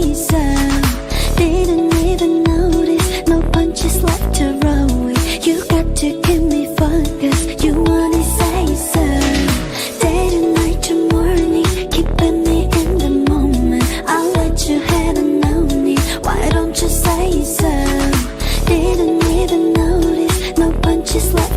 say so. Didn't even notice, no punches left to roll with. You got to give me focus, you wanna say so. Day to night to morning, keeping me in the moment. I'll let you have a known it, why don't you say so? Didn't even notice, no punches left